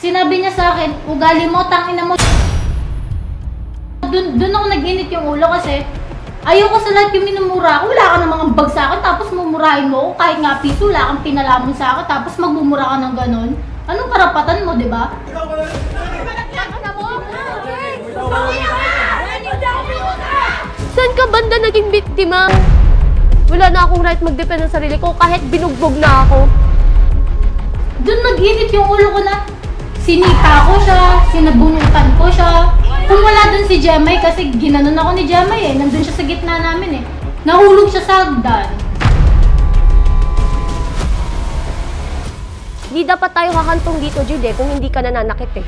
Sinabi niya sa akin, ugali mo, tangina mo. Doon ako nag-init yung ulo kasi ayoko sa lahat yung minumura ako. Wala ka namang ambag sa akin, tapos mumurahin mo ako. Kahit nga piso, wala kang pinalamon sa akin, tapos magmumura ka ng ganon. Anong karapatan mo, di ba? Saan ka banda naging biktima? Wala na akong right mag-defend ng sarili ko kahit binugbog na ako. Doon nag-init yung ulo ko na sinita ko siya, sinabunutan ko siya. Kung wala doon si Jemay, kasi ginanon ako ni Jemay eh. Nandun siya sa gitna namin eh. Nahulog siya sa hagdan. Di dapat tayo kakantong dito, Jude, kung hindi ka nananakit eh.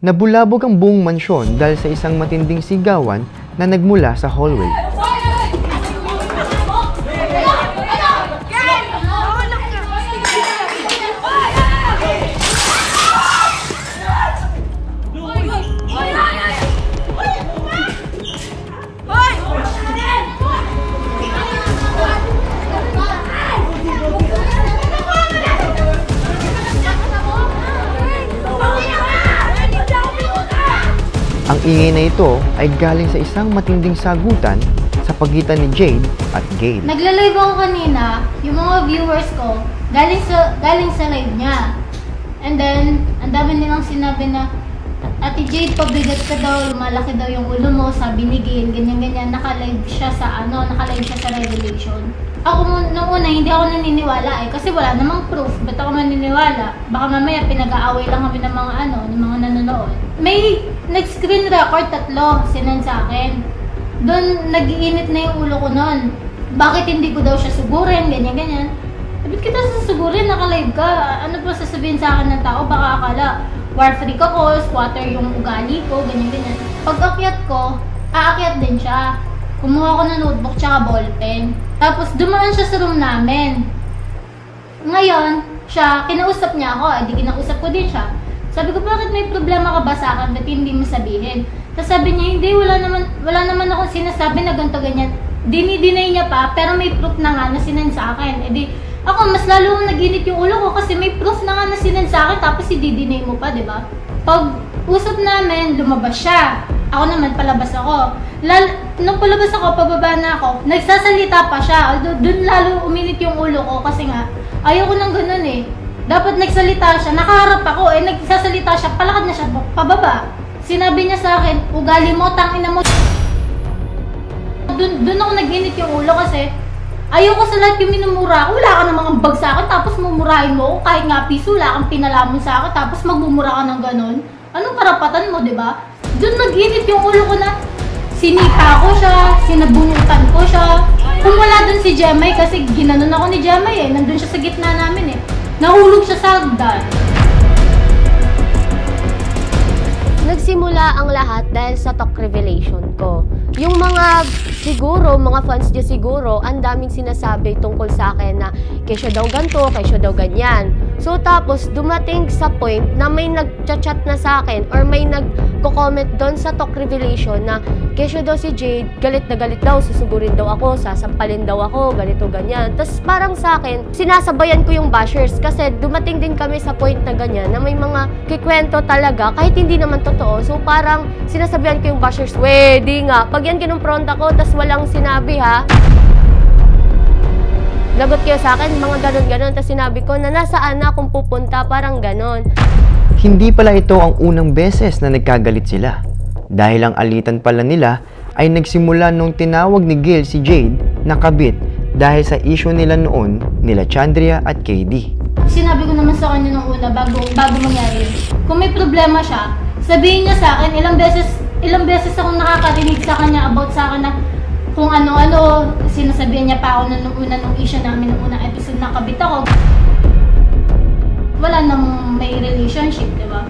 Nabulabog ang buong mansyon dahil sa isang matinding sigawan na nagmula sa hallway. Ang ingay na ito ay galing sa isang matinding sagutan sa pagitan ni Jade at Gail. Nagla-live ako kanina, yung mga viewers ko, galing sa live niya. And then, ang dami nilang sinabi na, Ate Jade, pabigat ka daw, malaki daw yung ulo mo, sabi ni Gail, ganyan-ganyan, naka-live siya sa Revelation. Ako nung una, hindi ako naniniwala eh, kasi wala namang proof, ba't ako maniniwala? Baka mamaya pinag-aaway lang kami ng mga nanonood. May nag-screen record 3, sinend sa akin. Doon, nag-iinit na yung ulo ko nun. Bakit hindi ko daw siya sugurin, ganyan-ganyan. Ba't kita susugurin, naka-live ka? Ano pa sasabihin sa akin ng tao? Baka akala, war-free ka ko, squatter yung ugali ko, ganyan-ganyan. Pag akyat ko, aakyat din siya. Kumuha ko ng notebook tsaka ballpen. Tapos dumaan siya sa room namin. Ngayon, kinausap niya ako, di kinausap ko din siya. Sabi ko, bakit may problema ka ba sa akin? Ba't hindi mo sabihin? Tapos sabi niya, hindi, wala naman akong sinasabi na ganito ganyan. Dini-deny niya pa, pero may proof na nga na sinend sa akin. E di, ako, mas lalo nag-init yung ulo ko kasi may proof na nga na sinend sa akin, tapos i-deny mo pa, di ba? Pag usap namin, lumabas siya. Ako naman, palabas ako. Nung palabas ako, pababa na ako, nagsasalita pa siya. Doon lalo uminit yung ulo ko kasi nga, ayoko nang ganun eh. Dapat nagsalita siya, nakaharap ako eh, nagsasalita siya, palakad na siya, pababa. Sinabi niya sa akin, ugali mo, tangina mo. Doon ako nag-init yung ulo kasi ayoko sa lahat yung minumura ako. Wala ka namang ambag sa akin, tapos mumurahin mo ako. Kahit nga piso, wala kang pinalamon sa akin, tapos magmumura ka ng ganon. Anong karapatan mo, di ba? Doon nag-init yung ulo ko na sinita ko siya, sinabunutan ko siya. Kung wala doon si Jemay, kasi ginanon ako ni Jemay eh, nandun siya sa gitna namin eh. Nahulog siya sa hagdan. Nagsimula ang lahat dahil sa talk revelation ko. Yung mga fans niya siguro, ang daming sinasabi tungkol sa akin na kesyo daw ganito, kesyo daw ganyan. So tapos dumating sa point na may nag-chat na sa akin or may nagko-comment doon sa talk revelation na kesyo daw si Jade, galit na galit daw, susugurin daw ako, sasampalin daw ako, ganito ganyan. Tapos parang sa akin, sinasabayan ko yung bashers kasi dumating din kami sa point na ganyan na may mga kikwento talaga kahit hindi naman totoo. So parang sinasabihan ko yung bashers, we, di nga, pag yan kinumpronta ko, tas walang sinabi ha. Lagot kayo sa akin, mga ganon-ganon, tas sinabi ko na nasaan na kung pupunta, parang ganon. Hindi pala ito ang unang beses na nagkagalit sila. Dahil ang alitan pala nila ay nagsimula nung tinawag ni Gail si Jade na kabit dahil sa issue nila noon nila Chandria at KD. Sinabi ko naman sa kanya nung una bago mangyari. Kung may problema siya, sabihin niya sa akin, ilang beses akong nakakarinig sa kanya about sa akin na kung ano-ano, sinasabihan niya pa ako nung issue namin, nung unang episode na kabit ako. Wala nang may relationship, di ba?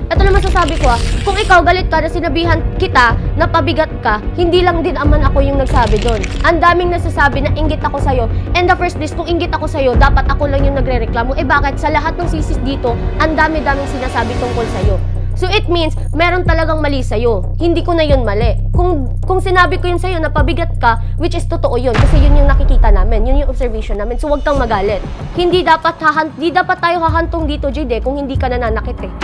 Ito naman sasabi ko kung ikaw galit ka na sinabihan kita na pabigat ka, hindi lang din naman ako yung nagsabi doon. Ang daming nasasabi na inggit ako sa'yo. And the first place, kung inggit ako sa'yo, dapat ako lang yung nagre-reklamo. Eh bakit sa lahat ng sisis dito, ang dami-daming sinasabi tungkol sa'yo. So it means, meron talagang mali sa'yo. Hindi ko na yun mali. Kung sinabi ko yun sa'yo na pabigat ka, which is totoo yun, kasi yun yung nakikita namin, yun yung observation namin. So wag kang magalit. Hindi dapat tayo hahantong dito, Jade, kung hindi ka nananakit eh.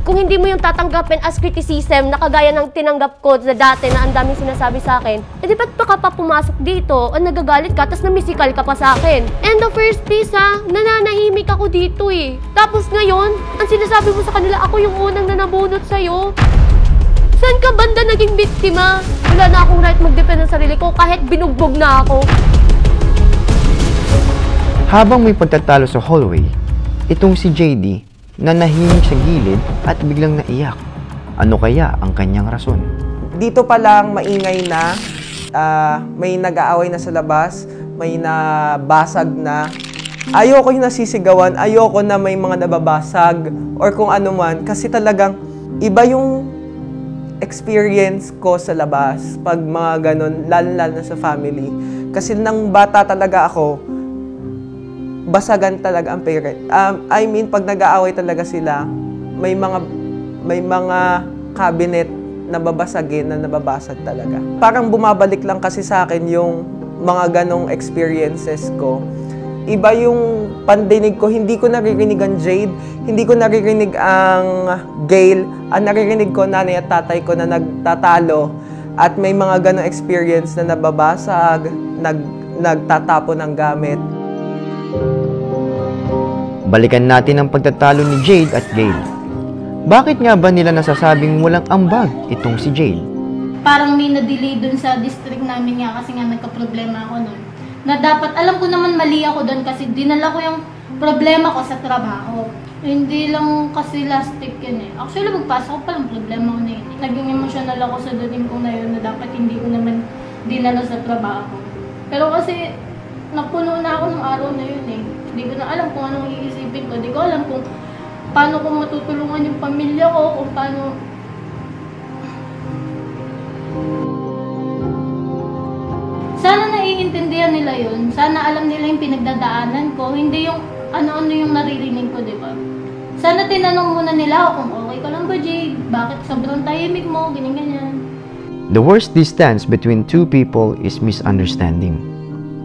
Kung hindi mo yung tatanggapin as criticism na kagaya ng tinanggap ko sa dati na ang daming sinasabi sa akin, di ba't pa ka pa pumasok dito o nagagalit ka tapos namisikal ka pa sa akin? And the first place nananahimik ako dito eh. Tapos ngayon, ang sinasabi mo sa kanila, ako yung unang nanabunot sa'yo. Saan ka banda naging biktima? Wala na akong right mag-defend ng sarili ko kahit binugbog na ako. Habang may pagtatalo sa hallway, itong si JD nanahimik sa gilid at biglang naiyak. Ano kaya ang kanyang rason? Dito pa lang maingay na, may nag-aaway na sa labas, may nabasag na. Ayoko yung nasisigawan, ayoko na may mga nababasag or kung ano man. Kasi talagang iba yung experience ko sa labas pag mga ganun, lalo na sa family. Kasi nang bata talaga ako, basagan talaga ang parent. I mean, pag nag-aaway talaga sila, may mga cabinet na babasagin na nababasag talaga. Parang bumabalik lang kasi sa akin yung mga ganong experiences ko. Iba yung pandinig ko, hindi ko naririnig ang Jade, hindi ko naririnig ang Gail, ang naririnig ko nanay at tatay ko na nagtatalo at may mga ganong experience na nababasag, nagtatapo ng gamit. Balikan natin ang pagtatalo ni Jade at Gail. Bakit nga ba nila nasasabing walang ambag itong si Jade? Parang may na-delay dun sa district namin nga kasi nga nagka-problema ako nun. Na dapat, alam ko naman mali ako dun kasi dinala ko yung problema ko sa trabaho. Hindi lang kasi last week yun eh. Actually, magpasok ko palang problema ko na yun. Naging emotional ako sa dating ko na yun na dapat hindi ko naman dinala sa trabaho. Pero kasi, napuno na ako ng araw na yun eh. Hindi ko na alam kung anong iisipin ko. Hindi ko alam kung paano ko matutulungan yung pamilya ko, kung paano... Sana naiintindihan nila yun. Sana alam nila yung pinagdadaanan ko. Hindi yung ano-ano yung naririnig ko, di ba? Sana tinanong muna nila ako kung okay ka lang ba, Jade? Bakit sobrang tahimik mo? Ganyan-ganyan. The worst distance between two people is misunderstanding.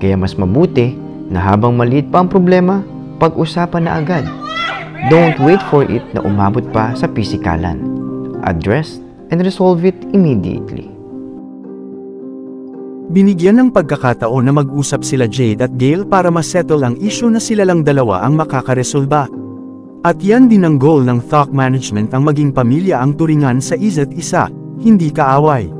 Kaya mas mabuti na habang maliit pa ang problema, pag-usapan na agad. Don't wait for it na umabot pa sa pisikalan. Address and resolve it immediately. Binigyan ng pagkakataon na mag-usap sila Jade at Gail para masettle ang issue na sila lang dalawa ang makakaresolba. At yan din ang goal ng Thought Management, ang maging pamilya ang turingan sa isa't isa, hindi kaaway.